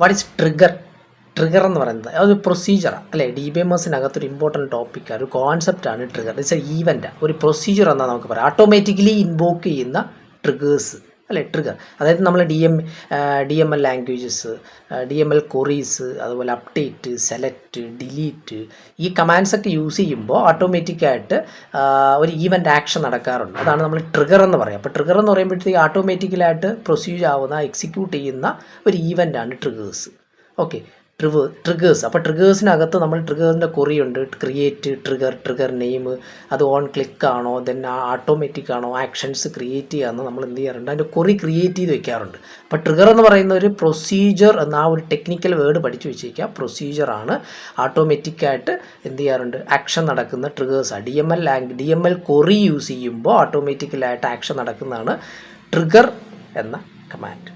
What is trigger? Trigger എന്ന് പറയുന്നത് അതൊരു പ്രൊസീജിയറാണ് അല്ലേ. DBMSനകത്തൊരു ഇമ്പോർട്ടൻറ്റ് ടോപ്പിക്കാണ്, ഒരു കോൺസെപ്റ്റാണ് ട്രിഗർ. ഇറ്റ്സ് എ ഈവൻ്റ്, ഒരു പ്രൊസീജിയർ എന്നാണ് നമുക്ക് പറയാം. ഓട്ടോമാറ്റിക്കലി ഇൻവോക്ക് ചെയ്യുന്ന ട്രിഗേഴ്സ് അല്ലേ, ട്രിഗർ. അതായത് നമ്മൾ DML ലാംഗ്വേജസ്, DML ക്വറീസ്, അതുപോലെ അപ്ഡേറ്റ്, സെലക്ട്, ഡിലീറ്റ്, ഈ കമാൻഡ്സൊക്കെ യൂസ് ചെയ്യുമ്പോൾ ഓട്ടോമാറ്റിക്കായിട്ട് ഒരു ഈവൻ്റ് ആക്ഷൻ നടക്കാറുണ്ട്. അതാണ് നമ്മൾ ട്രിഗർ എന്ന് പറയുക. അപ്പോൾ ട്രിഗർ എന്ന് പറയുമ്പോഴത്തേക്ക് ഓട്ടോമാറ്റിക്കലായിട്ട് പ്രൊസീജിയർ ആവുന്ന, എക്സിക്യൂട്ട് ചെയ്യുന്ന ഒരു ഈവൻ്റാണ് ട്രിഗേഴ്സ്. Okay, triggers. അപ്പോൾ ട്രിഗേഴ്സിനകത്ത് നമ്മൾ ട്രിഗേഴ്സിൻ്റെ ഉണ്ട്, ക്രിയേറ്റ് ട്രിഗർ, ട്രിഗർ നെയിം, അത് ഓൺ ക്ലിക്ക് ആണോ, ദെൻ ഓട്ടോമാറ്റിക് ആണോ, ആക്ഷൻസ് ക്രിയേറ്റ് ചെയ്യാമെന്ന് നമ്മൾ എന്ത് ചെയ്യാറുണ്ട്, അതിൻ്റെ കൊറി ക്രിയേറ്റ് ചെയ്ത് വെക്കാറുണ്ട്. അപ്പോൾ ട്രിഗർ എന്ന് പറയുന്ന ഒരു പ്രൊസീജിയർ എന്ന ആ ഒരു ടെക്നിക്കൽ വേർഡ് പഠിച്ചു വെച്ചേക്കുക. പ്രൊസീജിയറാണ്, ഓട്ടോമാറ്റിക്കായിട്ട് എന്ത് ചെയ്യാറുണ്ട്, ആക്ഷൻ നടക്കുന്ന ട്രിഗേഴ്സാണ്. DML കൊറി യൂസ് ചെയ്യുമ്പോൾ ഓട്ടോമാറ്റിക്കലായിട്ട് ആക്ഷൻ നടക്കുന്നതാണ് ട്രിഗർ എന്ന കമാൻഡ്.